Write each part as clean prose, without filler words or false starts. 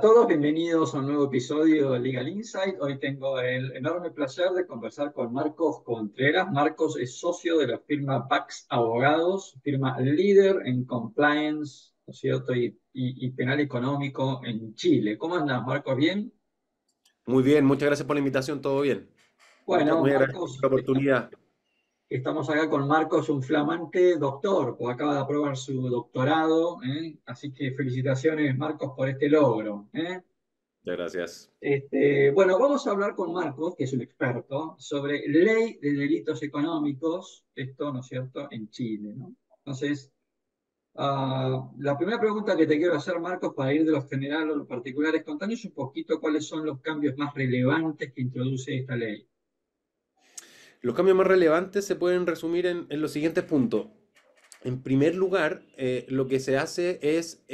a todos, bienvenidos a un nuevo episodio de Legal Insight. Hoy tengo el enorme placer de conversar con Marcos Contreras. Marcos es socio de la firma Pax Abogados, firma líder en compliance, ¿no es cierto? Y penal económico en Chile. ¿Cómo andas, Marcos? ¿Bien? Muy bien, muchas gracias por la invitación, todo bien. Bueno, Muy agradecido por Marcos, la oportunidad. estamos acá con Marcos, un flamante doctor, pues acaba de aprobar su doctorado, ¿eh? Así que felicitaciones, Marcos, por este logro, ¿eh? Muchas gracias. Bueno, vamos a hablar con Marcos, que es un experto, sobre ley de delitos económicos, esto, ¿no es cierto?, en Chile, ¿no? Entonces, la primera pregunta que te quiero hacer, Marcos, para ir de lo general a lo particular, es contanos un poquito cuáles son los cambios más relevantes que introduce esta ley. Los cambios más relevantes se pueden resumir en los siguientes puntos. En primer lugar, lo que se hace es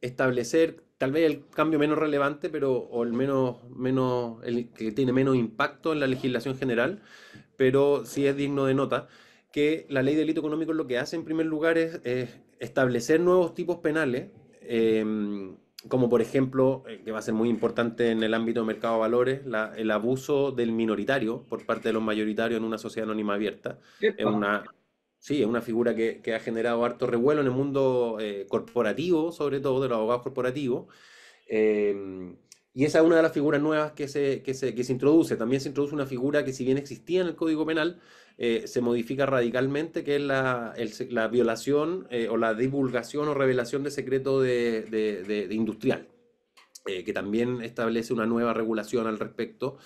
establecer, tal vez el cambio menos relevante, pero o el que tiene menos impacto en la legislación general, pero sí es digno de nota, que la ley de delito económico lo que hace en primer lugar es establecer nuevos tipos penales, como por ejemplo, que va a ser muy importante en el ámbito de mercado de valores, el abuso del minoritario por parte de los mayoritarios en una sociedad anónima abierta. Es Epa, una, sí, es una figura que ha generado harto revuelo en el mundo corporativo, sobre todo de los abogados corporativos. Eh, y esa es una de las figuras nuevas que se introduce. También se introduce una figura que, si bien existía en el Código Penal, se modifica radicalmente, que es la violación o la divulgación o revelación de secreto de industrial, que también establece una nueva regulación al respecto.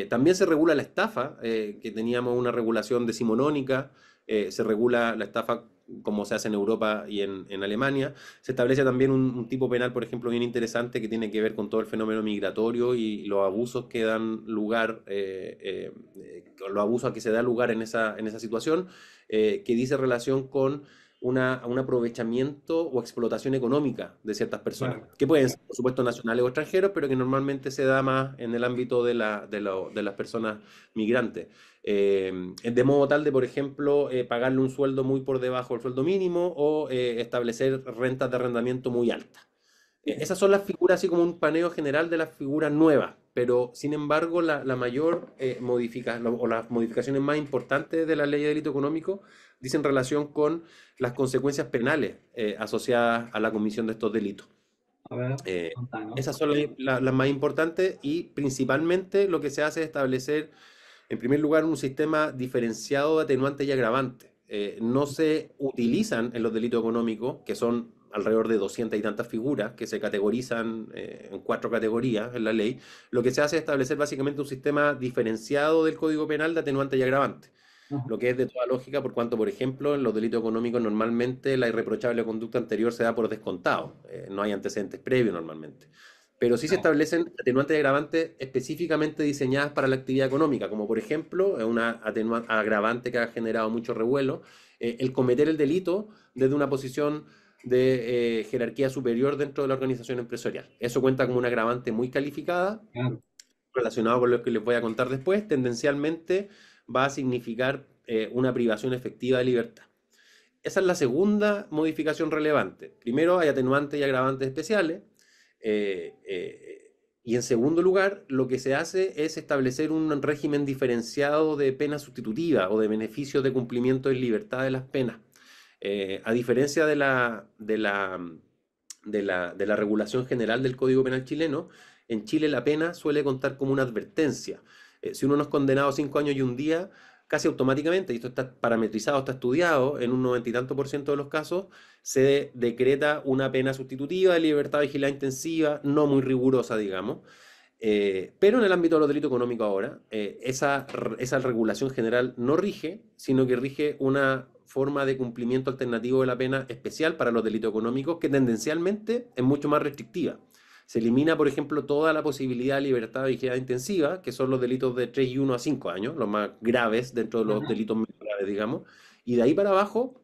También se regula la estafa, que teníamos una regulación decimonónica. Se regula la estafa como se hace en Europa y en Alemania. Se establece también un tipo penal, por ejemplo, bien interesante, que tiene que ver con todo el fenómeno migratorio y los abusos que dan lugar, los abusos a que se da lugar en esa situación, que dice relación con un aprovechamiento o explotación económica de ciertas personas, claro. que pueden ser, por supuesto, nacionales o extranjeros, pero que normalmente se da más en el ámbito de las personas migrantes. De modo tal de, por ejemplo, pagarle un sueldo muy por debajo del sueldo mínimo o establecer rentas de arrendamiento muy altas. Esas son las figuras, así como un paneo general de las figuras nuevas, pero sin embargo la mayor modificación o las modificaciones más importantes de la ley de delito económico dicen relación con las consecuencias penales asociadas a la comisión de estos delitos. A ver, Eh, contanos. Esas son las más importantes, y principalmente lo que se hace es establecer, en primer lugar, un sistema diferenciado de atenuantes y agravantes. No se utilizan en los delitos económicos, que son alrededor de 200 y tantas figuras que se categorizan en cuatro categorías en la ley. Lo que se hace es establecer básicamente un sistema diferenciado del Código Penal de atenuantes y agravantes, Ajá, lo que es de toda lógica, por cuanto, por ejemplo, en los delitos económicos normalmente la irreprochable conducta anterior se da por descontado, no hay antecedentes previos normalmente. Pero sí se claro. establecen atenuantes y agravantes específicamente diseñadas para la actividad económica, como por ejemplo, una agravante que ha generado mucho revuelo, el cometer el delito desde una posición de jerarquía superior dentro de la organización empresarial. Eso cuenta como una agravante muy calificada, Claro. relacionado con lo que les voy a contar después. Tendencialmente va a significar una privación efectiva de libertad. Esa es la segunda modificación relevante. Primero, hay atenuantes y agravantes especiales. Y en segundo lugar, lo que se hace es establecer un régimen diferenciado de pena sustitutiva o de beneficios de cumplimiento en libertad de las penas. A diferencia de la regulación general del Código Penal chileno, en Chile la pena suele contar como una advertencia. Si uno no es condenado a 5 años y un día, casi automáticamente, y esto está parametrizado, está estudiado, en un 90 y tanto por ciento de los casos, se decreta una pena sustitutiva de libertad vigilada intensiva, no muy rigurosa, digamos. Pero en el ámbito de los delitos económicos ahora, esa regulación general no rige, sino que rige una forma de cumplimiento alternativo de la pena especial para los delitos económicos, que tendencialmente es mucho más restrictiva. Se elimina, por ejemplo, toda la posibilidad de libertad vigilada intensiva, que son los delitos de 3 y 1 a 5 años, los más graves dentro de los Ajá. delitos menos graves, digamos. Y de ahí para abajo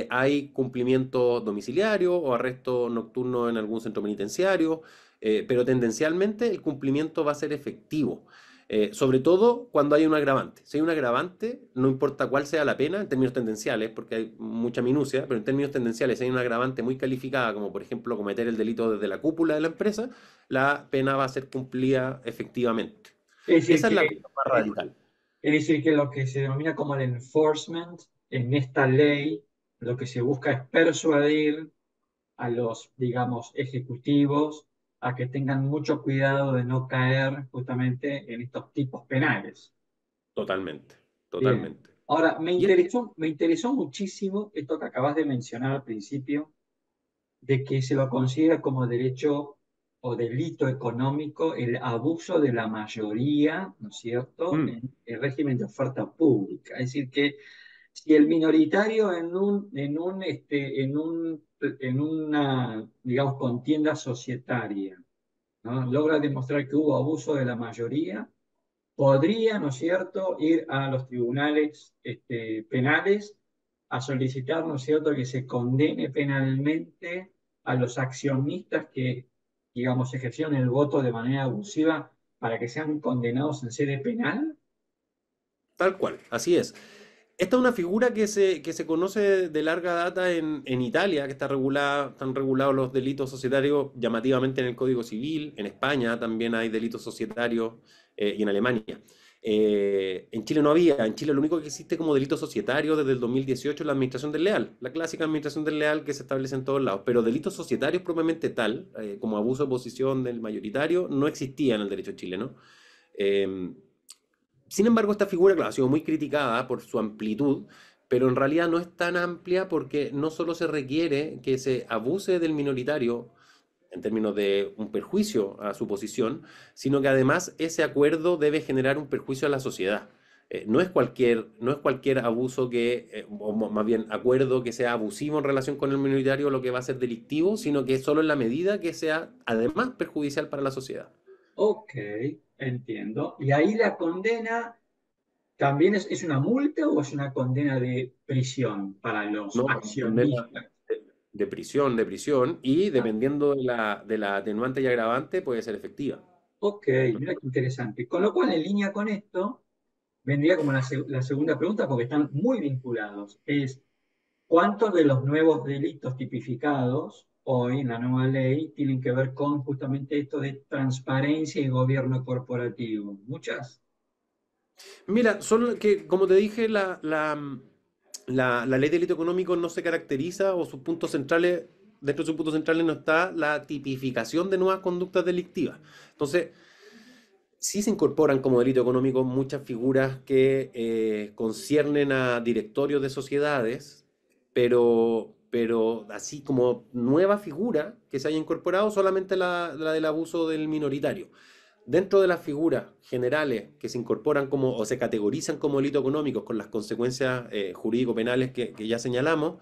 hay cumplimiento domiciliario o arresto nocturno en algún centro penitenciario, pero tendencialmente el cumplimiento va a ser efectivo. Sobre todo cuando hay un agravante. Si hay un agravante, no importa cuál sea la pena, en términos tendenciales, porque hay mucha minucia, pero en términos tendenciales, si hay un agravante muy calificada, como por ejemplo cometer el delito desde la cúpula de la empresa, la pena va a ser cumplida efectivamente. Es decir, Esa es la que, cosa más radical. es decir, que lo que se denomina como el enforcement en esta ley, lo que se busca es persuadir a los, digamos, ejecutivos a que tengan mucho cuidado de no caer justamente en estos tipos penales. Totalmente, Bien. totalmente. Ahora, Y es- me interesó muchísimo esto que acabas de mencionar al principio, de que se lo considera como derecho o delito económico el abuso de la mayoría, ¿no es cierto?, mm, en el régimen de oferta pública. Es decir, que si el minoritario en una, digamos, contienda societaria, ¿no?, logra demostrar que hubo abuso de la mayoría, podría, ¿no es cierto?, ir a los tribunales penales a solicitar, ¿no es cierto?, que se condene penalmente a los accionistas que, digamos, ejercieron el voto de manera abusiva para que sean condenados en sede penal. Tal cual, así es. Esta es una figura que se conoce de larga data en Italia, que está regulada, están regulados los delitos societarios llamativamente en el Código Civil. En España también hay delitos societarios y en Alemania. En Chile no había. En Chile lo único que existe como delito societario desde el 2018 es la administración desleal, la clásica administración desleal que se establece en todos lados. Pero delitos societarios propiamente tal, como abuso de posición del mayoritario, no existía en el derecho chileno. Eh, Sin embargo, esta figura, claro, ha sido muy criticada por su amplitud, pero en realidad no es tan amplia porque no solo se requiere que se abuse del minoritario en términos de un perjuicio a su posición, sino que además ese acuerdo debe generar un perjuicio a la sociedad. No es cualquier abuso más bien acuerdo que sea abusivo en relación con el minoritario lo que va a ser delictivo, sino que solo en la medida que sea además perjudicial para la sociedad. Ok, entiendo. Y ahí la condena también es una multa o es una condena de prisión para los No, condena accionistas. de prisión, y Ah, dependiendo de la atenuante y agravante puede ser efectiva. ok, mira qué interesante. Con lo cual, en línea con esto, vendría como la segunda pregunta, porque están muy vinculados. Es, ¿cuántos de los nuevos delitos tipificados hoy en la nueva ley tienen que ver con justamente esto de transparencia y gobierno corporativo? ¿Muchas? Mira, solo que, como te dije, la ley de delito económico no se caracteriza o sus puntos centrales, dentro de sus puntos centrales no está la tipificación de nuevas conductas delictivas. Entonces, sí se incorporan como delito económico muchas figuras que conciernen a directorios de sociedades, pero así como nueva figura que se haya incorporado solamente la del abuso del minoritario. Dentro de las figuras generales que se incorporan como o se categorizan como delito económicos con las consecuencias jurídico-penales que ya señalamos,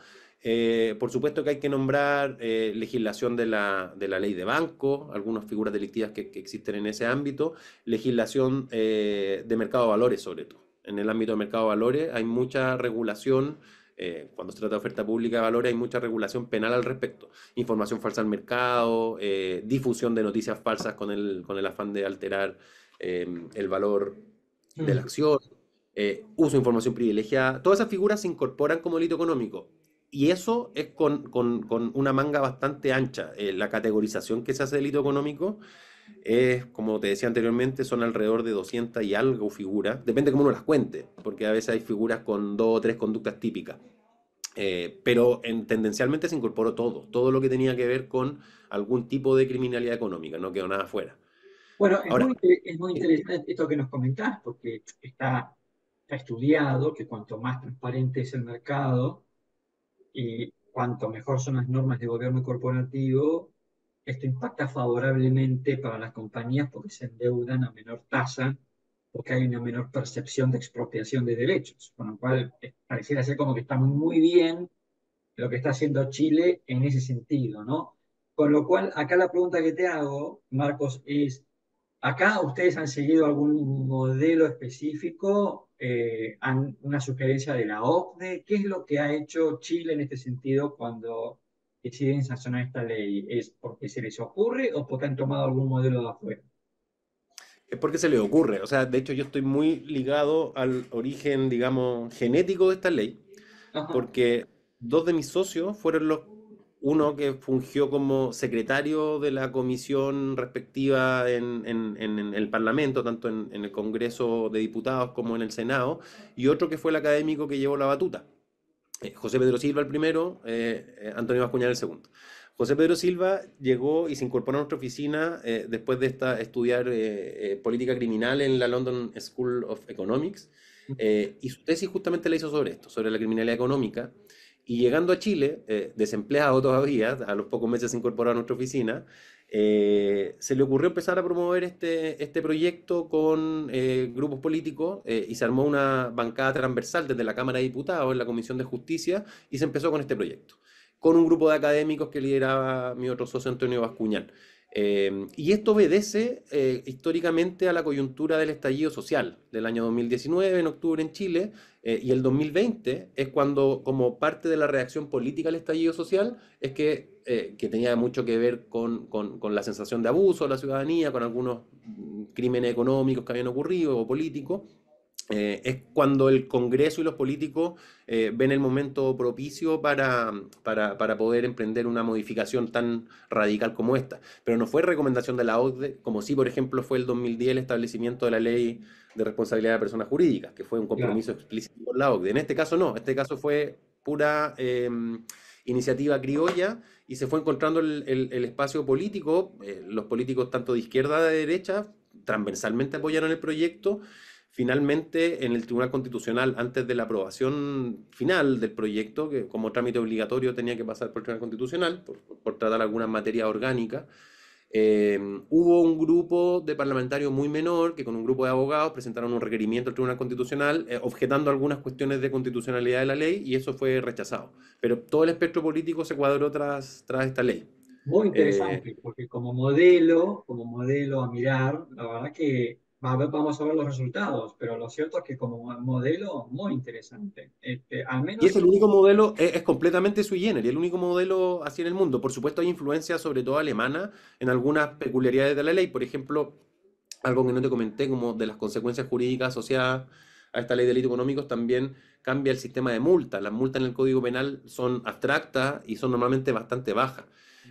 por supuesto que hay que nombrar legislación de la ley de banco, algunas figuras delictivas que existen en ese ámbito, legislación de mercado de valores sobre todo. En el ámbito de mercado de valores hay mucha regulación, cuando se trata de oferta pública de valores hay mucha regulación penal al respecto. Información falsa al mercado, difusión de noticias falsas con el afán de alterar el valor de la Mm. acción, uso de información privilegiada. Todas esas figuras se incorporan como delito económico. Y eso es con una manga bastante ancha. La categorización que se hace de delito económico es, como te decía anteriormente, son alrededor de 200 y algo figuras. Depende cómo uno las cuente, porque a veces hay figuras con dos o tres conductas típicas. Pero tendencialmente se incorporó todo, todo lo que tenía que ver con algún tipo de criminalidad económica, no quedó nada fuera. Bueno, Ahora, es muy interesante esto que nos comentás, porque está estudiado que cuanto más transparente es el mercado y cuanto mejor son las normas de gobierno corporativo, esto impacta favorablemente para las compañías porque se endeudan a menor tasa, porque hay una menor percepción de expropiación de derechos, con lo cual pareciera ser como que está muy bien lo que está haciendo Chile en ese sentido, ¿no? Con lo cual, acá la pregunta que te hago, Marcos, es, ¿acá ustedes han seguido algún modelo específico, una sugerencia de la OCDE? ¿Qué es lo que ha hecho Chile en este sentido cuando deciden sancionar esta ley? ¿Es porque se les ocurre o porque han tomado algún modelo de afuera? Es porque se le ocurre. O sea, de hecho yo estoy muy ligado al origen, digamos, genético de esta ley, Ajá, porque dos de mis socios fueron uno que fungió como secretario de la comisión respectiva en el Parlamento, tanto en el Congreso de Diputados como en el Senado, y otro que fue el académico que llevó la batuta. José Pedro Silva el primero, Antonio Bascuñán el segundo. José Pedro Silva llegó y se incorporó a nuestra oficina después de estudiar política criminal en la London School of Economics, y su tesis justamente la hizo sobre esto, sobre la criminalidad económica. Y llegando a Chile, desempleado todavía, a los pocos meses se incorporó a nuestra oficina, se le ocurrió empezar a promover este proyecto con grupos políticos, y se armó una bancada transversal desde la Cámara de Diputados en la Comisión de Justicia y se empezó con este proyecto, con un grupo de académicos que lideraba mi otro socio Antonio Bascuñán. Y esto obedece históricamente a la coyuntura del estallido social del año 2019, en octubre en Chile, y el 2020 es cuando, como parte de la reacción política al estallido social, es que tenía mucho que ver con la sensación de abuso de la ciudadanía, con algunos crímenes económicos que habían ocurrido o políticos. Es cuando el Congreso y los políticos ven el momento propicio para poder emprender una modificación tan radical como esta. Pero no fue recomendación de la OCDE, como sí, por ejemplo, fue el 2010 el establecimiento de la ley de responsabilidad de personas jurídicas, que fue un claro. compromiso explícito con la OCDE. En este caso no, en este caso fue pura iniciativa criolla y se fue encontrando el espacio político. Los políticos tanto de izquierda como de derecha transversalmente apoyaron el proyecto. Finalmente, en el Tribunal Constitucional, antes de la aprobación final del proyecto, que como trámite obligatorio tenía que pasar por el Tribunal Constitucional, por tratar algunas materias orgánicas, hubo un grupo de parlamentarios muy menor que con un grupo de abogados presentaron un requerimiento al Tribunal Constitucional objetando algunas cuestiones de constitucionalidad de la ley y eso fue rechazado. Pero todo el espectro político se cuadró tras esta ley. Muy Eh, interesante, porque como modelo a mirar, la verdad que vamos a ver los resultados, pero lo cierto es que como modelo, muy interesante. Al Y es menos, el único modelo, es completamente sui generis, el único modelo así en el mundo. Por supuesto, hay influencia, sobre todo alemana, en algunas peculiaridades de la ley. Por ejemplo, algo que no te comenté, como de las consecuencias jurídicas asociadas a esta ley de delitos económicos, también cambia el sistema de multas. Las multas en el Código Penal son abstractas y son normalmente bastante bajas.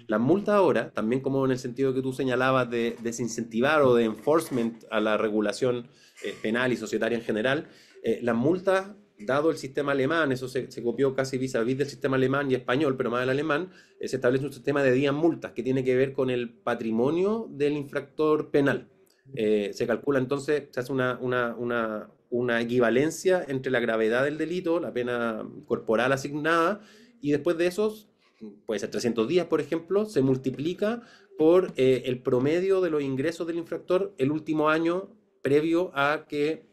Las multas ahora, también como en el sentido que tú señalabas de desincentivar o de enforcement a la regulación penal y societaria en general, las multas, dado el sistema alemán, eso se copió casi vis a vis del sistema alemán y español, pero más del alemán, se establece un sistema de días multas que tiene que ver con el patrimonio del infractor penal. Se calcula entonces, se hace una equivalencia entre la gravedad del delito, la pena corporal asignada, y después de esos, puede ser 300 días, por ejemplo, se multiplica por el promedio de los ingresos del infractor el último año previo a que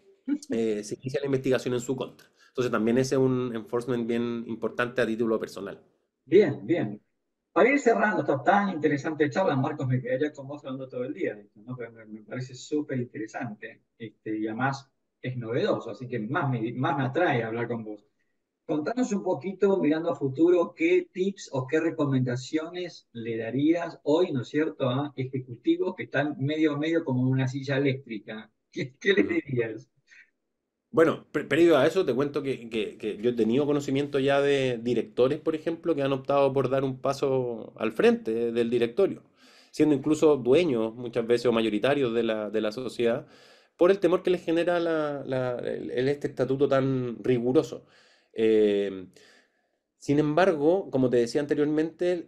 se inicia la investigación en su contra. Entonces también ese es un enforcement bien importante a título personal. bien, bien. Para ir cerrando esta tan interesante charla, Marcos, me quedaría con vos hablando todo el día, de esto, ¿no? Pero me parece súper interesante, y además es novedoso, así que más me atrae hablar con vos. Contanos un poquito, mirando a futuro, qué tips o qué recomendaciones le darías hoy, ¿no es cierto?, a ejecutivos que están medio como en una silla eléctrica. ¿Qué les Ujú. dirías? Bueno, previo a eso te cuento que yo he tenido conocimiento ya de directores, por ejemplo, que han optado por dar un paso al frente del directorio, siendo incluso dueños muchas veces o mayoritarios de la sociedad, por el temor que les genera este estatuto tan riguroso. Eh, Sin embargo, como te decía anteriormente,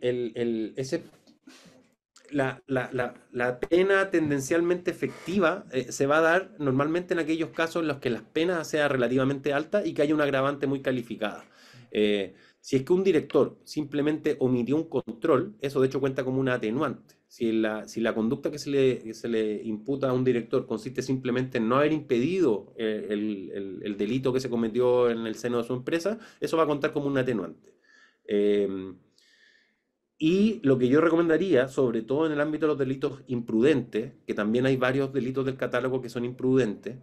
la pena tendencialmente efectiva se va a dar normalmente en aquellos casos en los que las penas sean relativamente altas y que haya una agravante muy calificada. Si es que un director simplemente omitió un control, eso de hecho cuenta como una atenuante. Si la conducta que se le imputa a un director consiste simplemente en no haber impedido el delito que se cometió en el seno de su empresa, eso va a contar como un atenuante. Eh, y lo que yo recomendaría, sobre todo en el ámbito de los delitos imprudentes, que también hay varios delitos del catálogo que son imprudentes,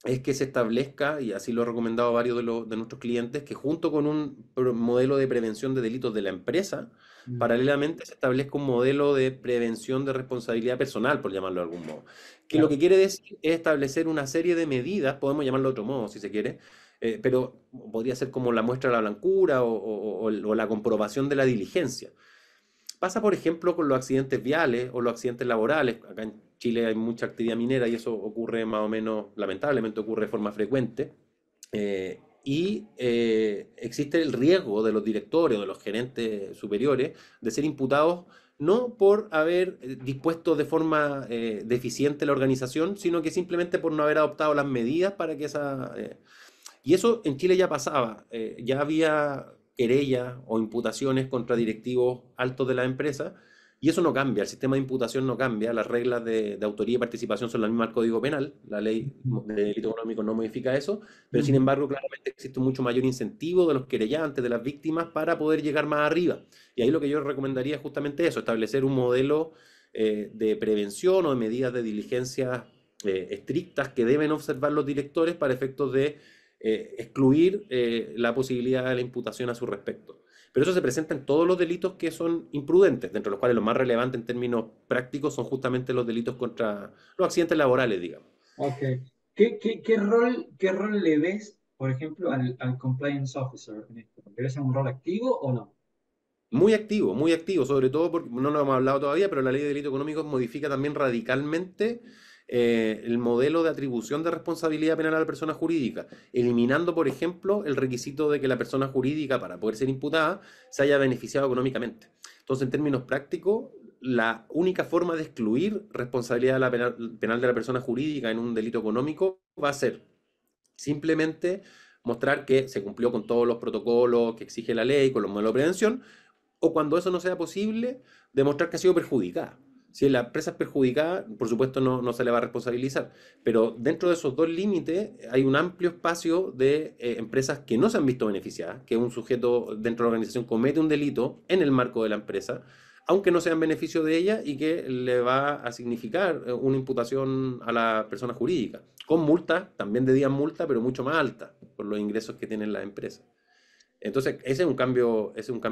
es que se establezca, y así lo he recomendado a varios de nuestros clientes, que junto con un modelo de prevención de delitos de la empresa, Mm, paralelamente se establezca un modelo de prevención de responsabilidad personal, por llamarlo de algún modo. Que lo claro. que quiere decir es establecer una serie de medidas, podemos llamarlo de otro modo si se quiere, pero podría ser como la muestra de la blancura o la comprobación de la diligencia. Pasa, por ejemplo, con los accidentes viales o los accidentes laborales. Acá en Chile hay mucha actividad minera y eso ocurre más o menos, lamentablemente ocurre de forma frecuente. Existe el riesgo de los directores o de los gerentes superiores de ser imputados no por haber dispuesto de forma deficiente la organización, sino que simplemente por no haber adoptado las medidas para que esa... y eso en Chile ya pasaba, ya había querellas o imputaciones contra directivos altos de la empresa, y eso no cambia, el sistema de imputación no cambia, las reglas de autoría y participación son las mismas del Código Penal, la ley de delito económico no modifica eso, pero sin Ujú. embargo claramente existe un mucho mayor incentivo de los querellantes, de las víctimas, para poder llegar más arriba. Y ahí lo que yo recomendaría es justamente eso, establecer un modelo de prevención o de medidas de diligencia estrictas que deben observar los directores para efectos de excluir la posibilidad de la imputación a su respecto. Pero eso se presenta en todos los delitos que son imprudentes, dentro de los cuales los más relevantes en términos prácticos son justamente los delitos contra los accidentes laborales, digamos. Ok. Qué rol le ves, por ejemplo, al compliance officer en esto? ¿Le ves un rol activo o no? Muy activo, sobre todo porque no lo hemos hablado todavía, pero la ley de delito económico modifica también radicalmente el modelo de atribución de responsabilidad penal a la persona jurídica, eliminando, por ejemplo, el requisito de que la persona jurídica, para poder ser imputada, se haya beneficiado económicamente. Entonces, en términos prácticos, la única forma de excluir responsabilidad de penal de la persona jurídica en un delito económico va a ser simplemente mostrar que se cumplió con todos los protocolos que exige la ley, con los modelos de prevención, o cuando eso no sea posible, demostrar que ha sido perjudicada. Si la empresa es perjudicada, por supuesto no se le va a responsabilizar, pero dentro de esos dos límites hay un amplio espacio de empresas que no se han visto beneficiadas, que un sujeto dentro de la organización comete un delito en el marco de la empresa, aunque no sea en beneficio de ella y que le va a significar una imputación a la persona jurídica, con multa, también de día multa, pero mucho más alta por los ingresos que tienen las empresas. Entonces, ese es un cambio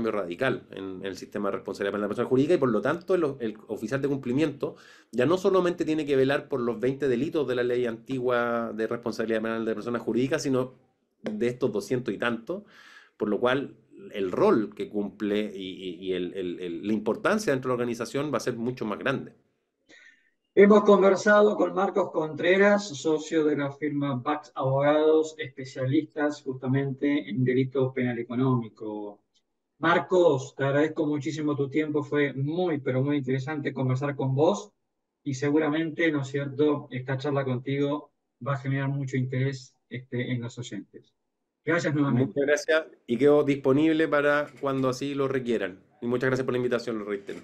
radical en el sistema de responsabilidad penal de la persona jurídica y por lo tanto el oficial de cumplimiento ya no solamente tiene que velar por los 20 delitos de la ley antigua de responsabilidad penal de personas jurídicas, sino de estos 200 y tantos, por lo cual el rol que cumple y la importancia dentro de la organización va a ser mucho más grande. Hemos conversado con Marcos Contreras, socio de la firma Bax Abogados, especialistas justamente en delito penal económico. Marcos, te agradezco muchísimo tu tiempo, fue muy, pero muy interesante conversar con vos y seguramente, ¿no es cierto?, esta charla contigo va a generar mucho interés en los oyentes. Gracias nuevamente. Muchas gracias y quedo disponible para cuando así lo requieran. Y muchas gracias por la invitación, lo reitero.